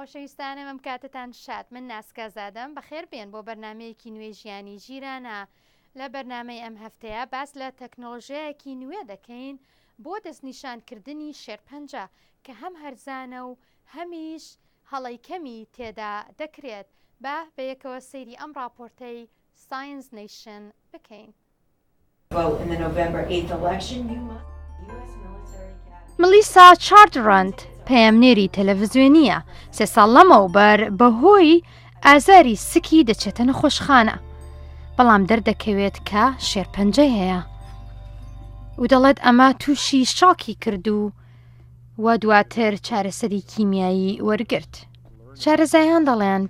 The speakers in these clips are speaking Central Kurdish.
خۆشەویستانە ئەم کاتتان شاد من ناسکازادەم بەخێر بێن بۆ بەرنمەیەکی نوێ ژیانی ژیرانە لە بەرنمەی ئەم هەفتەیە باس لە تەکنۆلۆژیایەکی نوێ دەکەین بۆ دەستنیشانکردنی شێرپەنجە کە هەم هەرزانە و هەمیش هەڵی کەمی تێدا دەکرێت بە یەکەوە سەیری ئەم راپۆرتەی ساینس نیشن بکەین. ملیسا چاردرند پەیامنێری تەلەڤیزیۆنیە 3 ساڵ لەمەوبەر بەهۆی ئازاری سکی دەچێتە نەخۆشخانە بەڵام دەردەکەوێت کە شێرپەنجەی هەیە و دەڵێت ئەمە تووشی شاکی کرد و دواتر چارەسەری کیمیایی وەرگرت. شارەزایان دەڵێن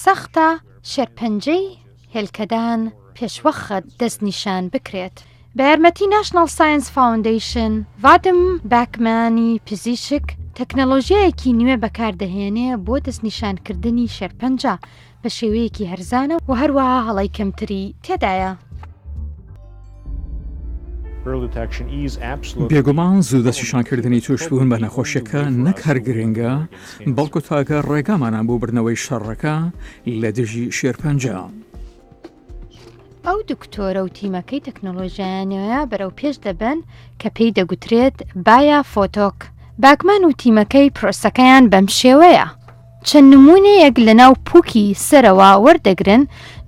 سەختە شێرپەنجەی هێلکەدان پێشوەخت دەستنیشان بکرێت. بە یارمەتی ناشنال ساینس فاوندیشن ڤادم باکمانی پزیشک تەکنەلۆژیایەکی نوێ بەکاردەهێنێ بۆ دەستنیشانکردنی شێرپەنجە بە شێوەیەکی هەرزانە و هەروەها هەڵی کەمتری تێدایە. بێگومان زوو دەستنیشانکردنی توشبوون بە نەخۆشیەکە نەک هەر گرنگە بەڵکو تاگە ڕێگامانە بۆ بردنەوەی شەڕەکە لە دژی شێرپەنجە. ئەو دکتۆرە و تیمەکەی تەکنۆلۆژیانەوە بەرەو پێش دەبن کە پێی دەگوترێت بایا فۆتۆک. باکمان و تیمەکەی پرۆسەکەیان بەم شێوەیە. چەند نمونەیەک لە ناو پووکی سەرەوە وەردەگرن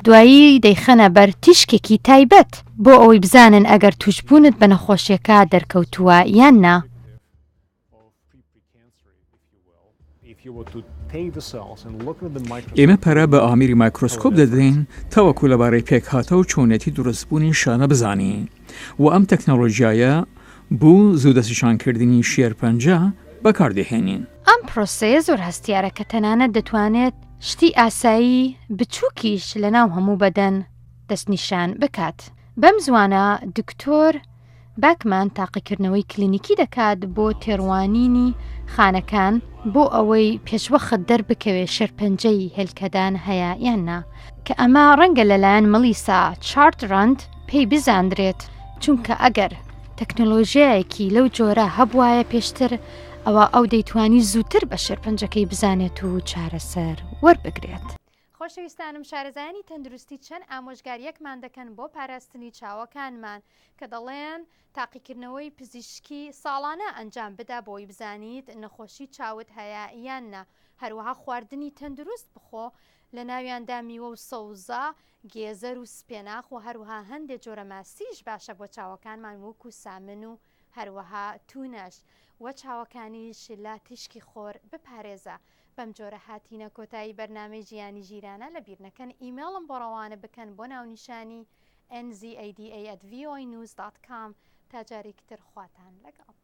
دوایی دەیخەنە بەر تیشکێکی تایبەت بۆ ئەوەی بزانن ئەگەر توشبوونت بە نەخۆشیەکە دەرکەوتووە یان نا. ئێمە پەرە بە ئامێری مایکرۆسکۆپ دەدەین تاوەکو لەبارەی پێکهاتە و چۆنێتی دروستبوونی شانە بزانین و ئەم تەکنەلۆژیایە بوو زوو دەستنیشانکردنی شێرپەنجە بەکاردەهێنین. ئەم پرۆسەیە زۆر هەستیارە کە تەنانەت دەتوانێت شتی ئاسایی بچووکیش لە ناو هەموو بەدەن دەستنیشان بکات. بەم زوانە دکتۆر باکمان تاقیکردنەوەی کلینیکی دەکات بۆ تێڕوانینی خانەکان بۆ ئەوەی پێشوەخت دەربکەوێ شێرپەنجەی هێلکەدان هەیە یان نا کە ئەمە ڕەنگە لەلایەن ملیسا چاردرند پێی بزاندرێت چونکە ئەگەر تەکنۆلۆژیایەکی لەو جۆرە هەبوایە پێشتر ئەو دەیتوانی زووتر بە شێرپەنجەکەی بزانێت و چارەسەر وەربگرێت. خۆشەویستانم شارەزایانی تەندروستی چەند ئامۆژگاریەکمان دەکەن بۆ پاراستنی چاوەکانمان کە دەڵێن تاقیکردنەوەی پزیشکی ساڵانە ئەنجام بدا بۆی بزانیت نەخۆشی چاوت هەیە یان نا. هەروەها خواردنی تەندروست بخۆ لە ناویاندا میوە و سەوزە گێزەر و سپێناخ و هەروەها هەندێک جۆرە ماسیش باشە بۆ چاوەکانمان وەکو سامن و هەروەها تونەش وە چاوەکانیش لە تیشکی خۆر بپارێزە. بەم جۆرە هاتینە کۆتایی بەرنامەی ژیانی ژیرانە لە بیر نەکەن ئیمێڵم بۆ ڕەوانە بکەن بۆ ناونیشانی nzada@voanews.com تا جارێکتر خواتان لەگەڵ.